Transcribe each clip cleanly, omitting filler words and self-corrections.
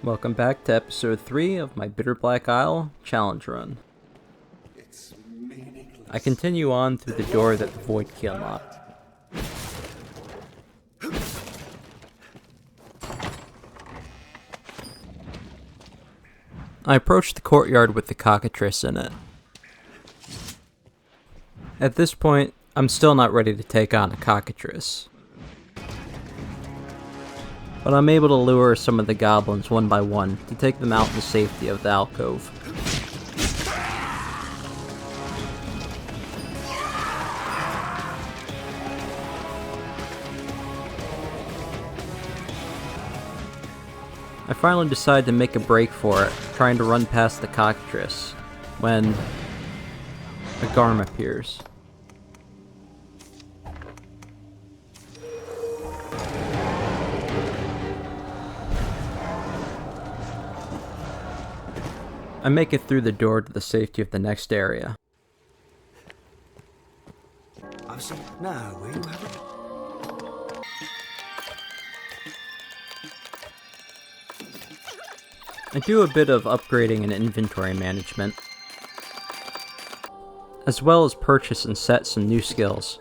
Welcome back to episode 3 of my Bitterblack Isle challenge run. I continue on through the door that the void key unlocked. I approach the courtyard with the cockatrice in it. At this point, I'm still not ready to take on a cockatrice, but I'm able to lure some of the goblins one by one to take them out in the safety of the alcove. I finally decide to make a break for it, trying to run past the cockatrice, when a garm appears. I make it through the door to the safety of the next area. I've seen it now, will you have it? I do a bit of upgrading and inventory management, as well as purchase and set some new skills.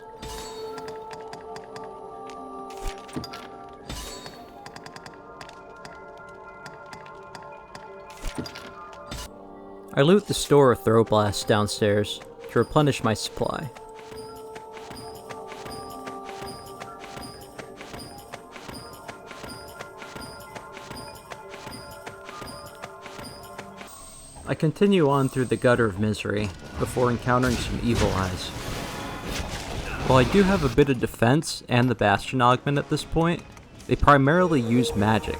I loot the store of throw blasts downstairs to replenish my supply. I continue on through the gutter of misery before encountering some evil eyes. While I do have a bit of defense and the Bastion augment at this point, they primarily use magic,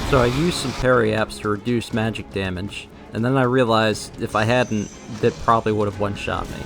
so I use some parry apps to reduce magic damage, and then I realized if I hadn't, that probably would have one-shot me.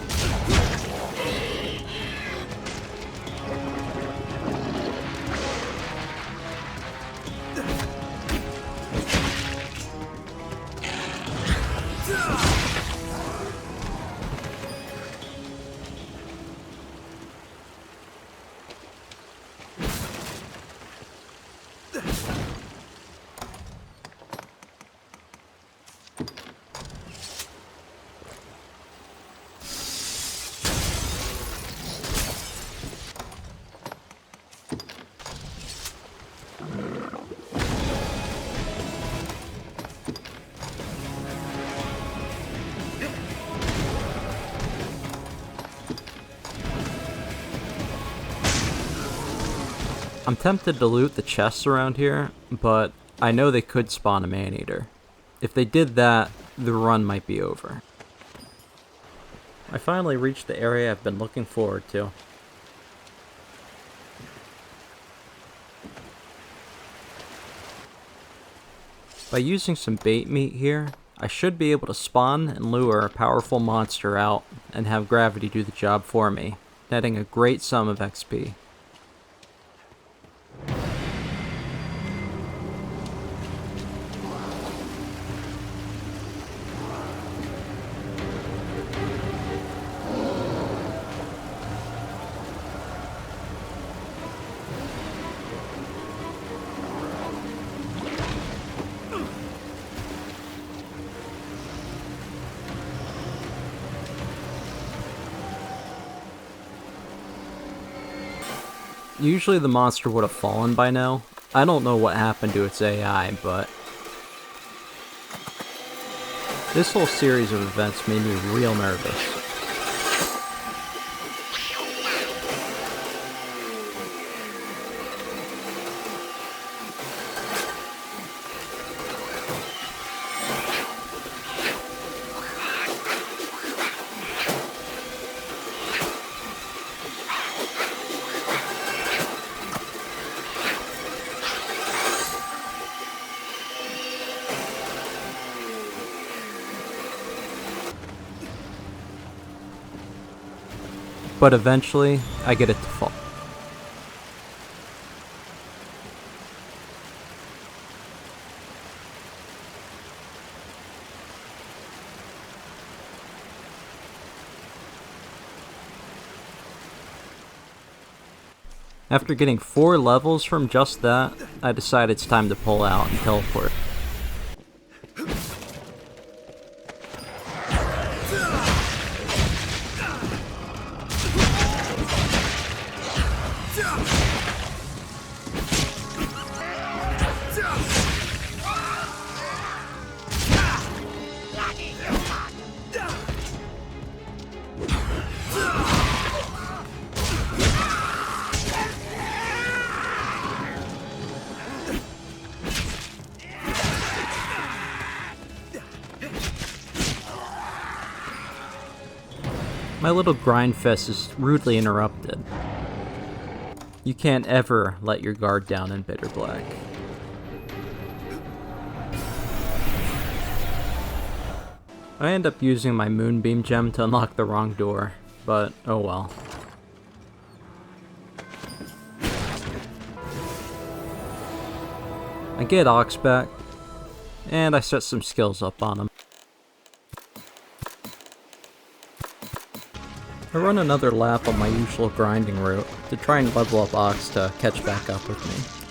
I'm tempted to loot the chests around here, but I know they could spawn a man-eater. If they did that, the run might be over. I finally reached the area I've been looking forward to. By using some bait meat here, I should be able to spawn and lure a powerful monster out and have gravity do the job for me, netting a great sum of XP. Usually the monster would have fallen by now. I don't know what happened to its AI, but this whole series of events made me real nervous. But eventually, I get it to fall. After getting 4 levels from just that, I decide it's time to pull out and teleport. My little grind fest is rudely interrupted. You can't ever let your guard down in Bitterblack. I end up using my Moonbeam gem to unlock the wrong door, but oh well. I get Ox back, and I set some skills up on him. I run another lap on my usual grinding route to try and level up Ox to catch back up with me.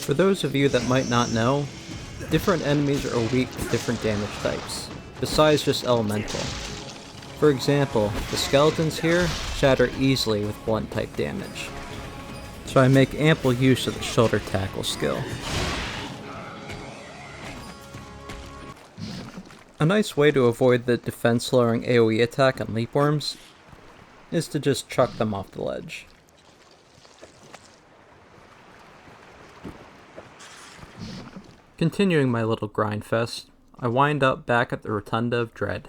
For those of you that might not know, different enemies are weak to different damage types, besides just elemental. For example, the skeletons here shatter easily with blunt type damage, so I make ample use of the shoulder tackle skill. A nice way to avoid the defense lowering AoE attack on leapworms is to just chuck them off the ledge. Continuing my little grind fest, I wind up back at the Rotunda of Dread.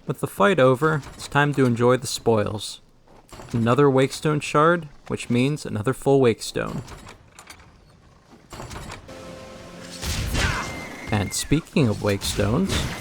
With the fight over, it's time to enjoy the spoils. Another Wakestone shard, which means another full Wakestone. And speaking of Wakestones,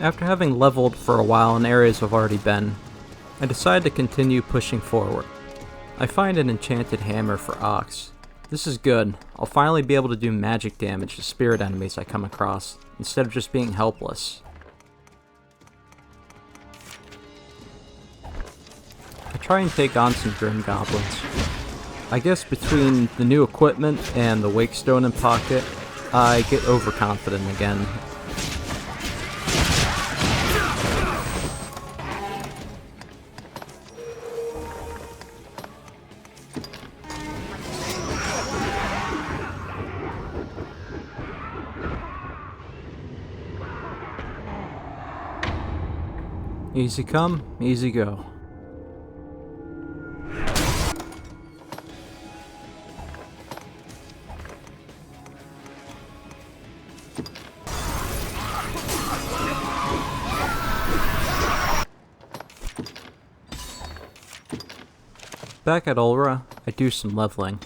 after having leveled for a while in areas I've already been, I decide to continue pushing forward. I find an enchanted hammer for Ox. This is good. I'll finally be able to do magic damage to spirit enemies I come across, instead of just being helpless. I try and take on some Grim Goblins. I guess between the new equipment and the Wakestone in pocket, I get overconfident again. Easy come, easy go. Back at Ulra, I do some leveling.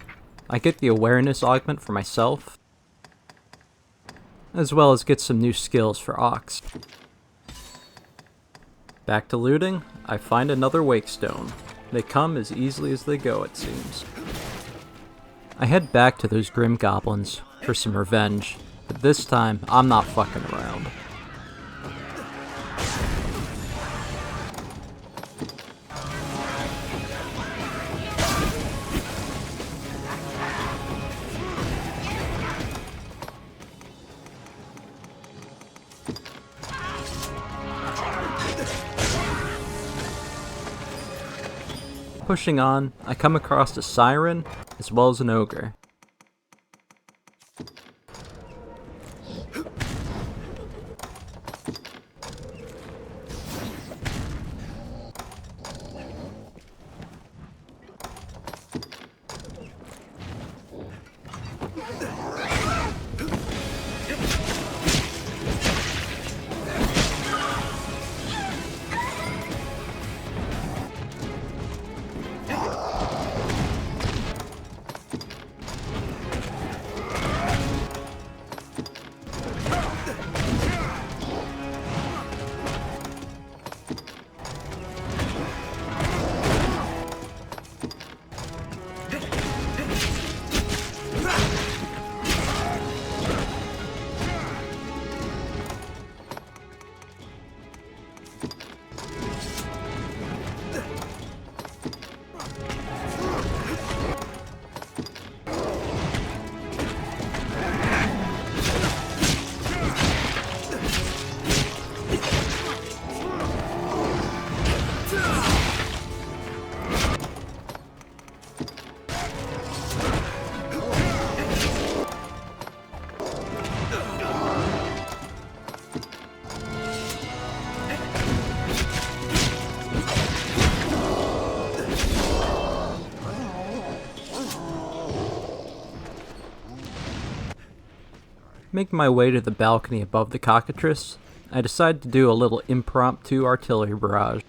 I get the awareness augment for myself, as well as get some new skills for Ox. Back to looting, I find another Wakestone. They come as easily as they go, it seems. I head back to those grim goblins for some revenge, but this time I'm not fucking around. Pushing on, I come across a siren as well as an ogre. Making my way to the balcony above the cockatrice, I decide to do a little impromptu artillery barrage.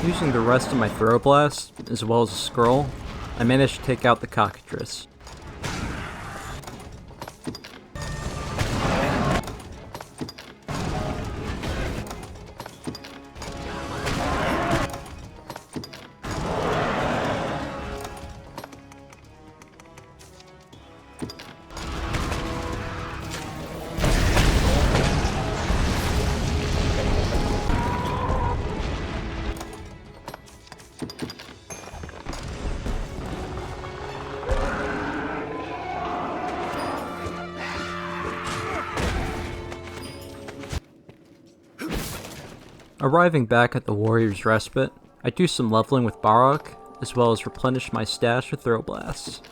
Using the rest of my throw blast, as well as a scroll, I managed to take out the cockatrice. Arriving back at the Warrior's Respite, I do some leveling with Barok, as well as replenish my stash with throw blasts.